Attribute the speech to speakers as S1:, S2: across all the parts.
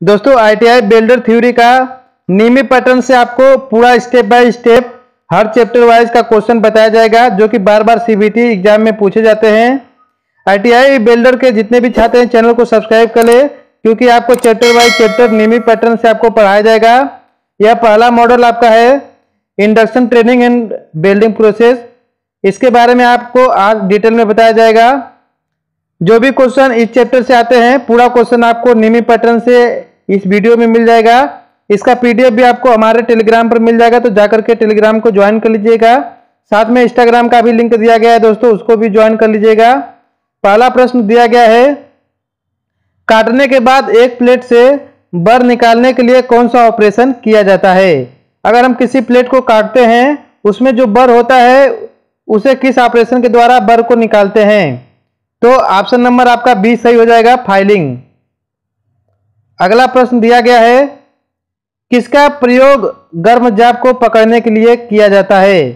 S1: दोस्तों ITI builder theory का नीमी pattern से आपको पूरा step by step her chapter wise का क्वेश्चन बताया जाएगा, जो कि बार बार सीबीटी एग्जाम में पूछे जाते हैं। आईटीआई बिल्डर के जितने भी छात्र हैं चैनल को सब्सक्राइब कर ले, क्योंकि आपको चैप्टर वाइज चैप्टर नीमी पैटर्न से आपको पढ़ाया जाएगा। यह पहला मॉडल आपका है induction training and building process. इसके बारे में आपको आज डिटेल में बताया जाएगा। जो भी क्वेश्चन इस चैप्टर से आते हैं पूरा क्वेश्चन आपको नीमी पैटर्न से इस वीडियो में मिल जाएगा। इसका पीडीएफ भी आपको हमारे टेलीग्राम पर मिल जाएगा, तो जाकर के टेलीग्राम को ज्वाइन कर लीजिएगा। साथ में इंस्टाग्राम का भी लिंक दिया गया है दोस्तों, उसको भी ज्वाइन कर लीजिएगा। पहला प्रश्न दिया गया है, काटने के बाद एक प्लेट से बर निकालने के लिए कौन सा ऑपरेशन किया जाता है। अगर हम किसी प्लेट को काटते हैं उसमें जो बर होता है उसे किस ऑपरेशन के द्वारा बर को निकालते हैं। तो ऑप्शन नंबर आपका बी सही हो जाएगा, फाइलिंग। अगला प्रश्न दिया गया है, किसका प्रयोग गर्म जाब को पकड़ने के लिए किया जाता है।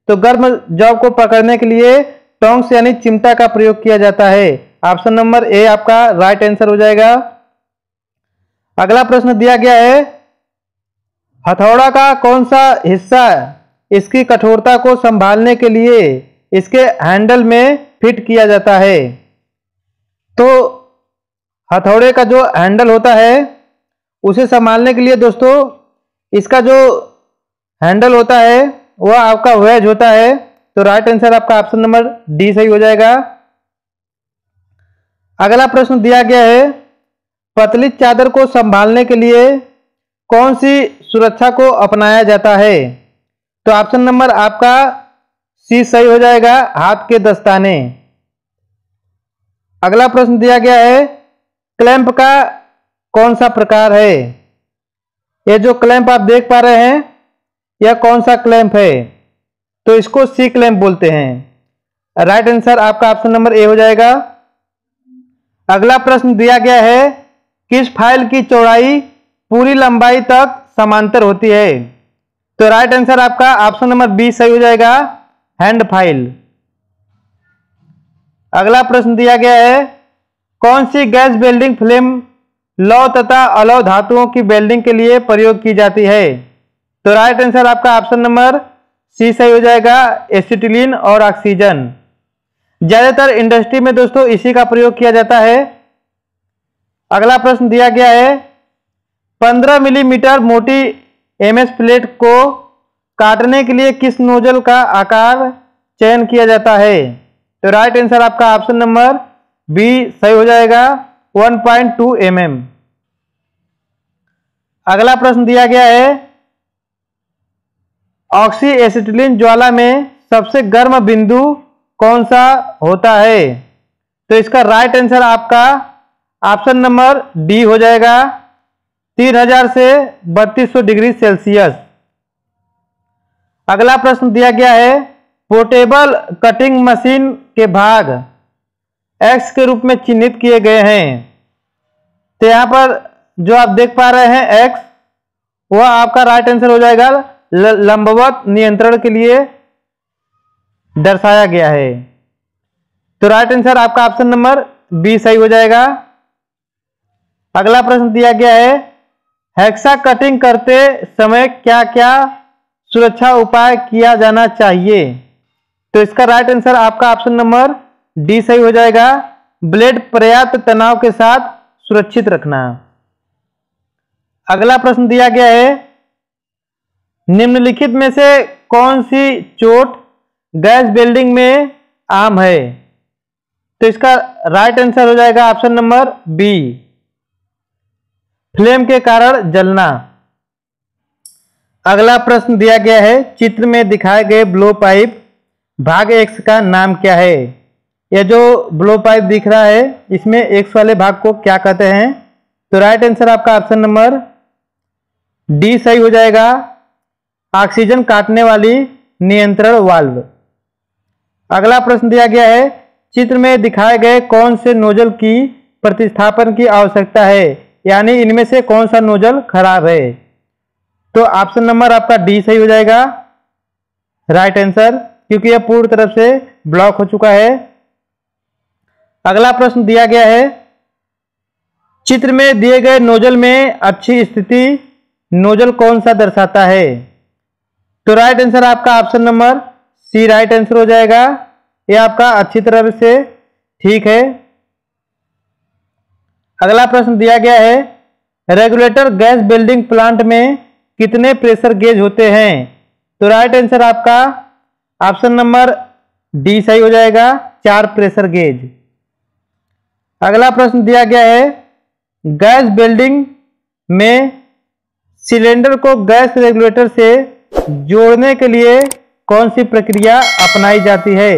S1: तो गर्म जाब को पकड़ने के लिए टोंग्स यानी चिमटा का प्रयोग किया जाता है। ऑप्शन नंबर ए आपका राइट आंसर हो जाएगा। अगला प्रश्न दिया गया है, हथौड़ा का कौन सा हिस्सा इसकी कठोरता को संभालने के लिए इसके हैंडल में फिट किया जाता है। तो हथौड़े का जो हैंडल होता है उसे संभालने के लिए दोस्तों इसका जो हैंडल होता है वह आपका वेज होता है। तो राइट आंसर आपका ऑप्शन नंबर डी सही हो जाएगा। अगला प्रश्न दिया गया है, पतली चादर को संभालने के लिए कौन सी सुरक्षा को अपनाया जाता है। तो ऑप्शन नंबर आपका सी सही हो जाएगा, हाथ के दस्ताने। अगला प्रश्न दिया गया है, क्लैंप का कौन सा प्रकार है। ये जो क्लैंप आप देख पा रहे हैं यह कौन सा क्लैंप है। तो इसको सी क्लैंप बोलते हैं। राइट आंसर आपका ऑप्शन नंबर ए हो जाएगा। अगला प्रश्न दिया गया है, किस फाइल की चौड़ाई पूरी लंबाई तक समांतर होती है। तो राइट आंसर आपका ऑप्शन नंबर बी सही हो जाएगा, हैंड फाइल। अगला प्रश्न दिया गया है, कौन सी गैस वेल्डिंग फ्लेम लौह तथा अलौह धातुओं की वेल्डिंग के लिए प्रयोग की जाती है। तो राइट आंसर आपका ऑप्शन नंबर सी सही हो जाएगा, एसिटिलीन और ऑक्सीजन। ज्यादातर इंडस्ट्री में दोस्तों इसी का प्रयोग किया जाता है। अगला प्रश्न दिया गया है, 15 मिलीमीटर मोटी एमएस प्लेट को काटने के लिए किस नोजल का आकार चयन किया जाता है। तो राइट आंसर आपका ऑप्शन नंबर बी सही हो जाएगा, 1.2 mm। अगला प्रश्न दिया गया है, ऑक्सी एसिटिलीन ज्वाला में सबसे गर्म बिंदु कौन सा होता है। तो इसका राइट आंसर आपका ऑप्शन नंबर डी हो जाएगा, 3000 से 3200 डिग्री सेल्सियस। अगला प्रश्न दिया गया है, पोर्टेबल कटिंग मशीन के भाग एक्स के रूप में चिन्हित किए गए हैं। तो यहां पर जो आप देख पा रहे हैं एक्स, वह आपका राइट आंसर हो जाएगा, लंबवत नियंत्रण के लिए दर्शाया गया है। तो राइट आंसर आपका ऑप्शन नंबर बी सही हो जाएगा। अगला प्रश्न दिया गया है, हेक्सा कटिंग करते समय क्या क्या सुरक्षा उपाय किया जाना चाहिए। तो इसका राइट आंसर आपका ऑप्शन नंबर डी सही हो जाएगा, ब्लेड पर्याप्त तनाव के साथ सुरक्षित रखना। अगला प्रश्न दिया गया है, निम्नलिखित में से कौन सी चोट गैस वेल्डिंग में आम है। तो इसका राइट आंसर हो जाएगा ऑप्शन नंबर बी, फ्लेम के कारण जलना। अगला प्रश्न दिया गया है, चित्र में दिखाए गए ब्लो पाइप भाग एक्स का नाम क्या है। यह जो ब्लो पाइप दिख रहा है इसमें एक्स वाले भाग को क्या कहते हैं। तो राइट आंसर आपका ऑप्शन नंबर डी सही हो जाएगा, ऑक्सीजन काटने वाली नियंत्रण वाल्व। अगला प्रश्न दिया गया है, चित्र में दिखाए गए कौन से नोजल की प्रतिस्थापन की आवश्यकता है, यानी इनमें से कौन सा नोजल खराब है। तो ऑप्शन नंबर आपका डी सही हो जाएगा, राइट आंसर, क्योंकि यह पूरी तरफ से ब्लॉक हो चुका है। अगला प्रश्न दिया गया है, चित्र में दिए गए नोजल में अच्छी स्थिति नोजल कौन सा दर्शाता है? तो राइट आंसर आपका option number C right answer हो जाएगा। यह आपका अच्छी तरह से ठीक है। अगला प्रश्न दिया गया है, रेगुलेटर गैस बिल्डिंग प्लांट में कितने प्रेशर गेज होते हैं? तो राइट आंसर आपका ऑप्शन नंबर डी सही हो जाएगा, 4 प्रेशर गेज। अगला प्रश्न दिया गया है, गैस बिल्डिंग में सिलेंडर को गैस रेगुलेटर से जोड़ने के लिए कौन सी प्रक्रिया अपनाई जाती है?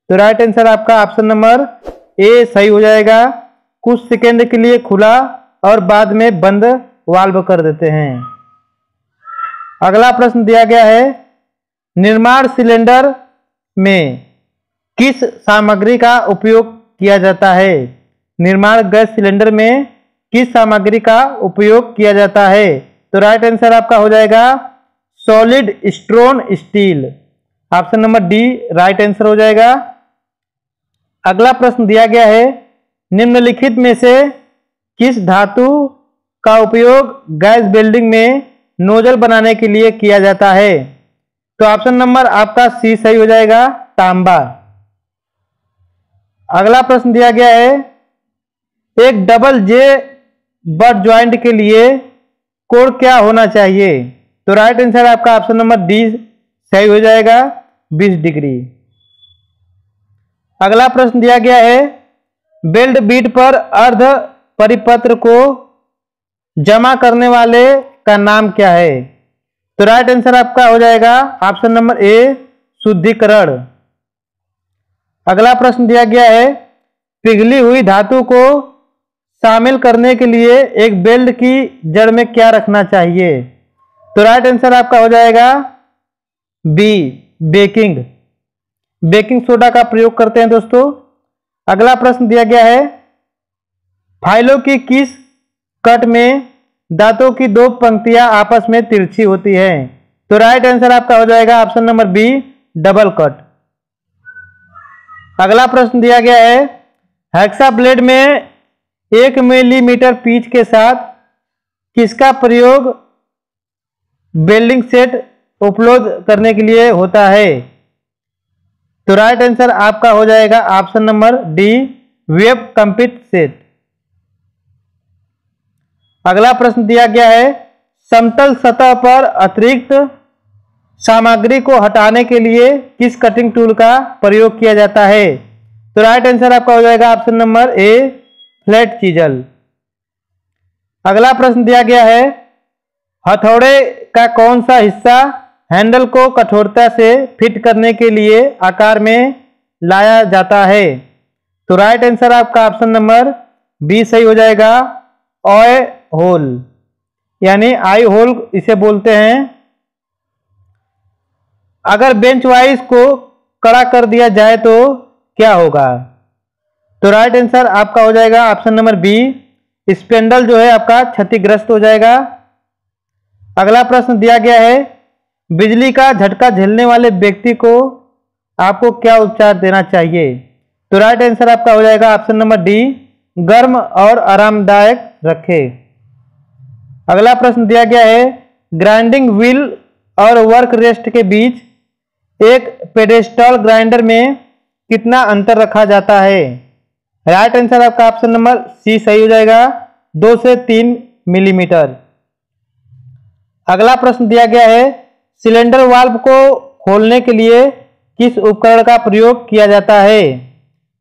S1: तो राइट आंसर आपका ऑप्शन नंबर ए सही हो जाएगा। कुछ सेकंड के लिए खुला और बाद में बंद वाल्व कर देते हैं। अगला प्रश्न दिया गया है, निर्माण सिलेंडर में किस सामग्री का उपयोग किया जाता है? निर्माण गैस सिलेंडर में किस सामग्री का उपयोग किया जाता है? तो राइट आंसर आपका हो जाएगा solid stone steel. Option number D right answer हो जाएगा। अगला प्रश्न दिया गया है, निम्नलिखित में से किस धातु का उपयोग गैस बिल्डिंग में नोजल बनाने के लिए किया जाता है? तो ऑप्शन नंबर आपका सी सही हो जाएगा, तांबा। अगला प्रश्न दिया गया है, एक डबल जे बट ज्वाइंट के लिए कोण क्या होना चाहिए? तो राइट आंसर आपका ऑप्शन नंबर डी सही हो जाएगा, 20 डिग्री। अगला प्रश्न दिया गया है, बेल्ट बीट पर अर्ध परिपत्र को जमा करने वाले का नाम क्या है? तो राइट आंसर आपका हो जाएगा ऑप्शन नंबर ए शुद्धिकरण। अगला प्रश्न दिया गया है, पिघली हुई धातु को शामिल करने के लिए एक बेल्ट की जड़ में क्या रखना चाहिए? तो राइट आंसर आपका हो जाएगा बी बेकिंग। बेकिंग सोडा का प्रयोग करते हैं दोस्तों। अगला प्रश्न दिया गया है, फाइलों की किस कट में दांतों की 2 पंक्तियां आपस में तिरछी होती हैं? तो राइट आंसर आपका हो जाएगा option number B double cut. अगला प्रश्न दिया गया है, हेक्सा ब्लेड में 1 मिलीमीटर पीच के साथ किसका प्रयोग वेल्डिंग सेट उपलब्ध करने के लिए होता है? तो राइट आंसर आपका हो जाएगा option number D web compete set. अगला प्रश्न दिया गया है, समतल सतह पर अतिरिक्त सामग्री को हटाने के लिए किस कटिंग टूल का प्रयोग किया जाता है? तो राइट आंसर आपका हो जाएगा option number A flat chisel. अगला प्रश्न दिया गया है, हथौड़े का कौन सा हिस्सा हैंडल को कठोरता से फिट करने के लिए आकार में लाया जाता है? तो राइट आंसर आपका ऑप्शन नंबर बी सही हो जाएगा, ऑय होल यानी आई होल इसे बोलते हैं। अगर बेंच वाइज को कड़ा कर दिया जाए तो क्या होगा? तो राइट आंसर आपका हो जाएगा ऑप्शन नंबर बी स्पेंडल जो है आपका क्षतिग्रस्त हो जाएगा। अगला प्रश्न दिया गया है, बिजली का झटका झेलने वाले व्यक्ति को आपको क्या उपचार देना चाहिए? तो राइट आंसर आपका हो जाएगा ऑप्शन नंबर डी गर्म और आरामदायक रखें। अगला प्रश्न दिया गया है, ग्राइंडिंग व्हील और वर्क रेस्ट के बीच एक पेडेस्टल ग्राइंडर में कितना अंतर रखा जाता है? राइट आंसर आपका ऑप्शन नंबर सी सही हो जाएगा, 2 से 3 मिलीमीटर। अगला प्रश्न दिया गया है, सिलेंडर वाल्व को खोलने के लिए किस उपकरण का प्रयोग किया जाता है?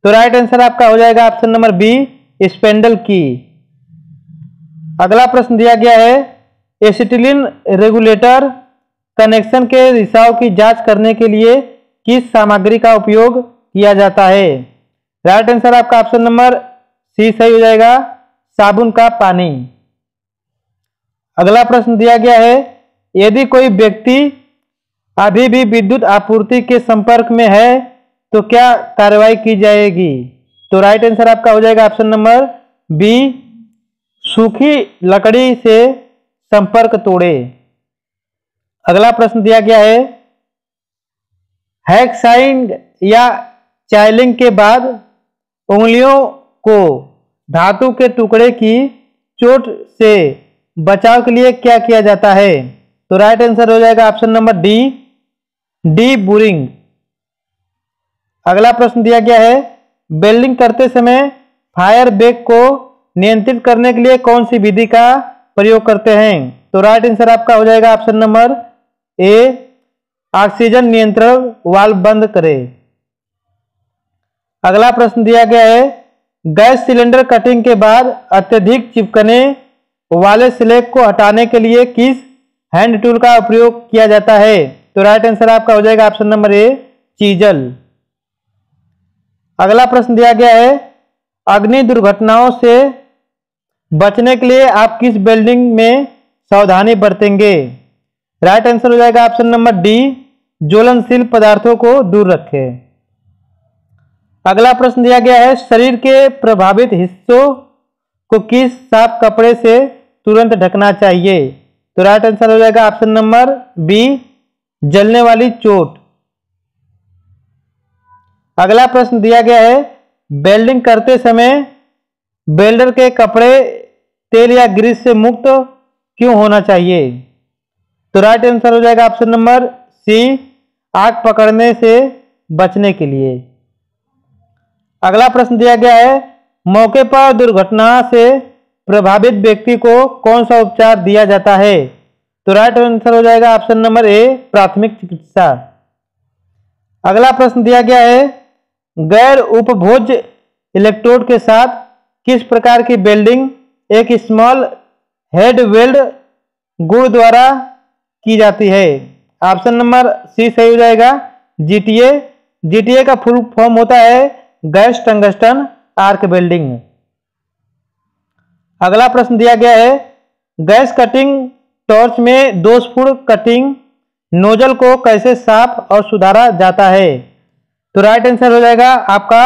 S1: तो राइट आंसर आपका हो जाएगा ऑप्शन नंबर बी स्पेंडल की। अगला प्रश्न दिया गया है, एसिटिलीन रेगुलेटर कनेक्शन के रिसाव की जांच करने के लिए किस सामग्री का उपयोग किया जाता है? राइट आंसर आपका ऑप्शन नंबर सी सही हो जाएगा, साबुन का पानी। अगला प्रश्न दिया गया है, यदि कोई व्यक्ति अभी भी विद्युत आपूर्ति के संपर्क में है तो क्या कार्रवाई की जाएगी? तो राइट आंसर आपका हो जाएगा ऑप्शन नंबर बी सूखी लकड़ी से संपर्क तोड़े। अगला प्रश्न दिया गया है, हैक्साइंग या चाइलिंग के बाद उंगलियों को धातु के टुकड़े की चोट से बचाव के लिए क्या किया जाता है? तो राइट आंसर हो जाएगा ऑप्शन नंबर डी बुरिंग। अगला प्रश्न दिया गया है, वेल्डिंग करते समय फायर ब्रेक को नियंत्रित करने के लिए कौन सी विधि का प्रयोग करते हैं? तो राइट आंसर आपका हो जाएगा ऑप्शन नंबर ए, ऑक्सीजन नियंत्रण वाल्व बंद करें। अगला प्रश्न दिया गया है, गैस सिलेंडर कटिंग के बाद अत्यधिक चिपकने वाले स्लैब को हटाने के लिए किस हैंड टूल का उपयोग किया जाता है? तो राइट आंसर आपका हो जाएगा ऑप्शन नंबर ए, चीजल। अगला प्रश्न दिया गया है, अग्नि दुर्घटनाओं से बचने के लिए आप किस वेल्डिंग में सावधानी बरतेंगे? राइट आंसर हो जाएगा ऑप्शन नंबर डी, ज्वलनशील पदार्थों को दूर रखें। अगला प्रश्न दिया गया है, शरीर के प्रभावित हिस्सों को किस साफ कपड़े से तुरंत ढकना चाहिए? तो राइट आंसर हो जाएगा ऑप्शन नंबर बी, जलने वाली चोट। अगला प्रश्न दिया गया है, वेल्डिंग करते समय वेल्डर के कपड़े तेल या ग्रीस से मुक्त क्यों होना चाहिए? तो राइट आंसर हो जाएगा ऑप्शन नंबर सी, आग पकड़ने से बचने के लिए। अगला प्रश्न दिया गया है, मौके पर दुर्घटना से प्रभावित व्यक्ति को कौन सा उपचार दिया जाता है? तो राइट आंसर हो जाएगा ऑप्शन नंबर ए, प्राथमिक चिकित्सा। अगला प्रश्न दिया गया है, गैर उपभोज्य इलेक्ट्रोड के साथ किस प्रकार की वेल्डिंग एक स्मॉल हेड वेल्ड गुण द्वारा की जाती है? ऑप्शन नंबर सी सही हो जाएगा, जीटीए। जीटीए का फुल फॉर्म होता है गैस टंगस्टन आर्क वेल्डिंग। अगला प्रश्न दिया गया है, गैस कटिंग टॉर्च में दोषपूर्ण कटिंग नोजल को कैसे साफ और सुधारा जाता है? तो राइट आंसर हो जाएगा आपका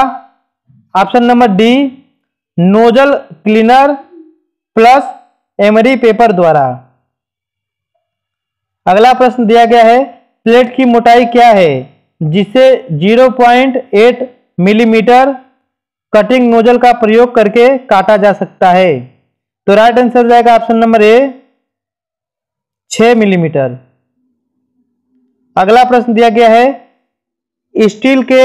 S1: option number D, nozzle cleaner plus emery paper द्वारा। अगला प्रश्न दिया गया है, प्लेट की मोटाई क्या है जिसे 0.8 मिलीमीटर कटिंग नोजल का प्रयोग करके काटा जा सकता है? तो राइट आंसर हो जाएगा ऑप्शन नंबर ए, 6 मिलीमीटर। अगला प्रश्न दिया गया है, स्टील के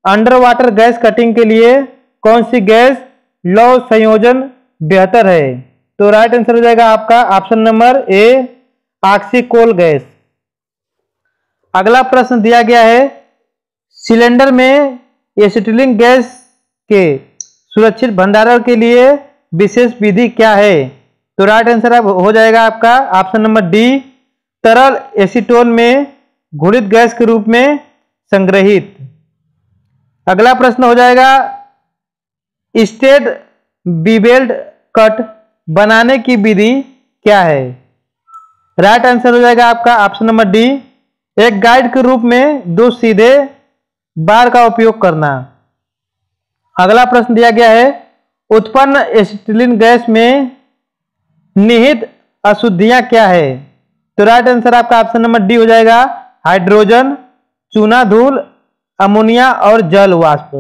S1: अंडर वाटर गैस कटिंग के लिए कौन सी गैस लौह संयोजन बेहतर है? तो राइट आंसर हो जाएगा आपका ऑप्शन नंबर ए, ऑक्सीकोल गैस। अगला प्रश्न दिया गया है, सिलेंडर में एसिटिलीन गैस के सुरक्षित भंडारण के लिए विशेष विधि क्या है? तो राइट आंसर हो जाएगा आपका ऑप्शन नंबर डी, तरल एसीटोन में घुलित गैस के रूप में संग्रहित। अगला प्रश्न हो जाएगा, स्टेड बीवेल्ड कट बनाने की विधि क्या है? राइट आंसर हो जाएगा आपका ऑप्शन नंबर डी, एक गाइड के रूप में 2 सीधे बार का उपयोग करना। अगला प्रश्न दिया गया है, उत्पन्न एसिटिलीन गैस में निहित अशुद्धियां क्या है? तो राइट आंसर आपका ऑप्शन नंबर डी हो जाएगा, हाइड्रोजन, चूना धूल, अमोनिया और जल वाष्प।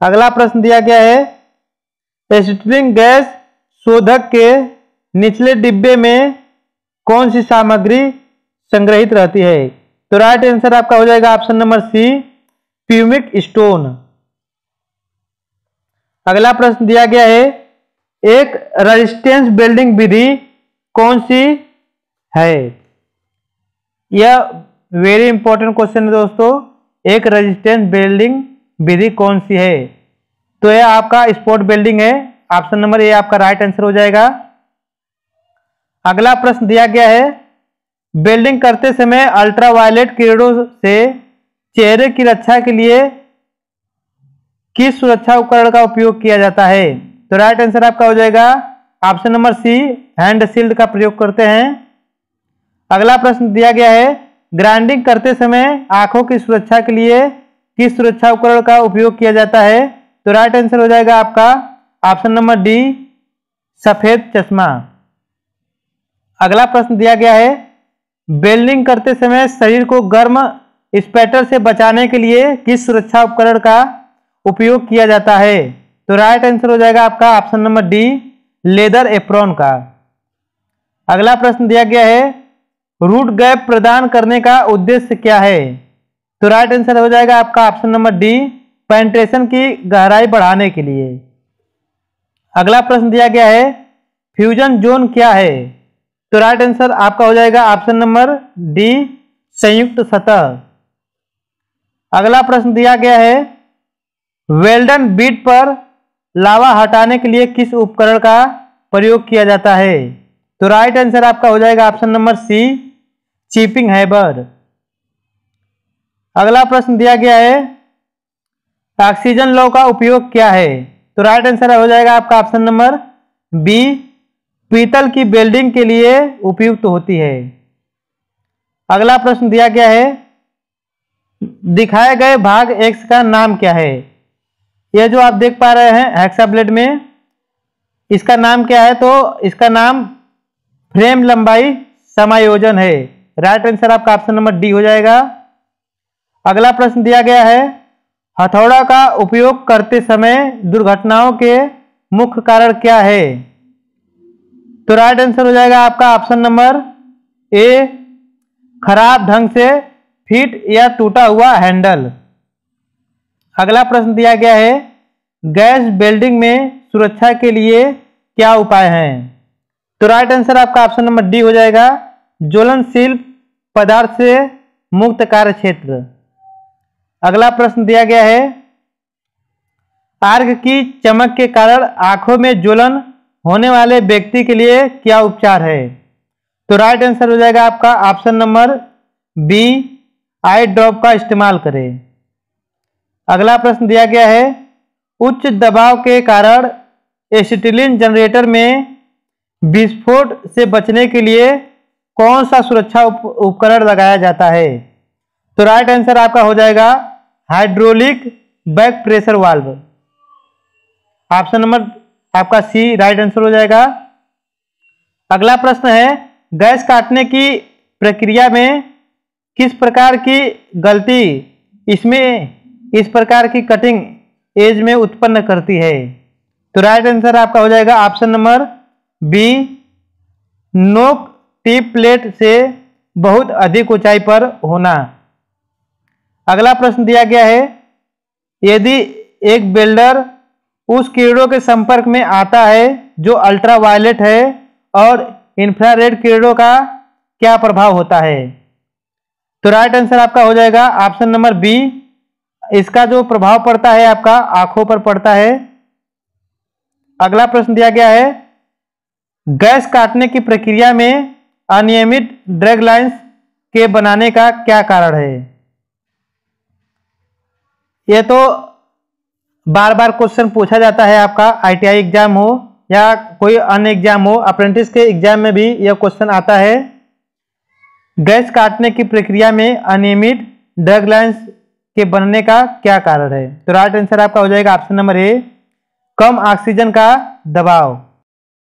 S1: अगला प्रश्न दिया गया है, एसिटिलीन गैस शोधक के निचले डिब्बे में कौन सी सामग्री संग्रहित रहती है? तो राइट आंसर आपका हो जाएगा ऑप्शन नंबर सी, फ्यूमिक स्टोन। अगला प्रश्न दिया गया है, एक रेजिस्टेंस वेल्डिंग विधि कौन सी है? यह वेरी इंपॉर्टेंट क्वेश्चन है दोस्तों, एक रेजिस्टेंस वेल्डिंग विधि कौन सी है? तो यह आपका स्पॉट वेल्डिंग है, ऑप्शन नंबर ए आपका राइट आंसर हो जाएगा। अगला प्रश्न दिया गया है, वेल्डिंग करते समय अल्ट्रावायलेट किरणों से चेहरे की रक्षा के लिए किस सुरक्षा उपकरण का उपयोग किया जाता है? तो राइट आंसर आपका हो जाएगा option number C, hand shield का प्रयोग करते हैं। अगला प्रश्न दिया गया है, ग्राइंडिंग करते समय आंखों की सुरक्षा के लिए किस सुरक्षा उपकरण का उपयोग किया जाता है? तो राइट आंसर हो जाएगा आपका ऑप्शन नंबर डी, सफेद चश्मा। अगला प्रश्न दिया गया है, वेल्डिंग करते समय शरीर को गर्म स्पैटर से बचाने के लिए किस सुरक्षा उपकरण का उपयोग किया जाता है? तो राइट आंसर हो जाएगा आपका option number D, leather apron का। अगला प्रश्न दिया गया है, रूट गैप प्रदान करने का उद्देश्य क्या है? तो राइट आंसर हो जाएगा आपका ऑप्शन नंबर डी, पेनिट्रेशन की गहराई बढ़ाने के लिए। अगला प्रश्न दिया गया है, फ्यूजन जोन क्या है? तो राइट आंसर आपका हो जाएगा ऑप्शन नंबर डी, संयुक्त सतह। अगला प्रश्न दिया गया है, वेल्डन बीट पर लावा हटाने के लिए किस उपकरण का प्रयोग किया जाता है? तो राइट आंसर आपका हो जाएगा option number C, chipping hammer. अगला प्रश्न दिया गया है, ऑक्सीजन लॉ का उपयोग क्या है? तो राइट आंसर हो जाएगा आपका ऑप्शन नंबर बी, पीतल की वेल्डिंग के लिए उपयुक्त होती है। अगला प्रश्न दिया गया है, दिखाए गए भाग एक्स का नाम क्या है? यह जो आप देख पा रहे हैं हेक्साब्लेड में, इसका नाम क्या है? तो इसका नाम फ्रेम लंबाई समायोजन है। राइट आंसर आपका ऑप्शन नंबर डी हो जाएगा। अगला प्रश्न दिया गया है, हथौड़ा का उपयोग करते समय दुर्घटनाओं के मुख्य कारण क्या है? तो राइट आंसर हो जाएगा आपका ऑप्शन नंबर ए, खराब ढंग से फिट या टूटा हुआ हैंडल। अगला प्रश्न दिया गया है, गैस वेल्डिंग में सुरक्षा के लिए क्या उपाय हैं? तो राइट आंसर आपका ऑप्शन नंबर डी हो जाएगा, ज्वलनशील पदार्थ से मुक्त कार्य क्षेत्र। अगला प्रश्न दिया गया है, आर्क की चमक के कारण आंखों में ज्वलन होने वाले व्यक्ति के लिए क्या उपचार है? तो राइट आंसर हो जाएगा आपका ऑप्शन नंबर बी, आई ड्रॉप का इस्तेमाल करें। अगला प्रश्न दिया गया है, उच्च दबाव के कारण एसिटिलीन जनरेटर में विस्फोट से बचने के लिए कौन सा सुरक्षा उपकरण लगाया जाता है? तो राइट आंसर आपका हो जाएगा hydraulic back pressure valve. Option number आपका सी राइट आंसर हो जाएगा। अगला प्रश्न है, गैस काटने की प्रक्रिया में किस प्रकार की गलती इसमें इस प्रकार की कटिंग एज में उत्पन्न करती है? तो राइट आंसर आपका हो जाएगा ऑप्शन नंबर बी, नोक टिप प्लेट से बहुत अधिक ऊंचाई पर होना। अगला प्रश्न दिया गया है, यदि एक वेल्डर उस किरणों के संपर्क में आता है जो अल्ट्रावायलेट है और इंफ्रारेड किरणों का क्या प्रभाव होता है? तो राइट आंसर आपका हो जाएगा ऑप्शन नंबर बी, इसका जो प्रभाव पड़ता है आपका आंखों पर पड़ता है। अगला प्रश्न दिया गया है, गैस काटने की प्रक्रिया में अनियमित ड्रैग लाइंस के बनाने का क्या कारण है? यह तो बार बार क्वेश्चन पूछा जाता है आपका, आईटीआई एग्जाम हो या कोई अन्य एग्जाम हो, अप्रेंटिस के एग्जाम में भी यह क्वेश्चन आता है, गैस काटने की प्रक्रिया में अनियमित ड्रैग लाइंस के बनने का क्या कारण है? तो राइट आंसर आपका हो जाएगा option number A, come oxygen का दबाव।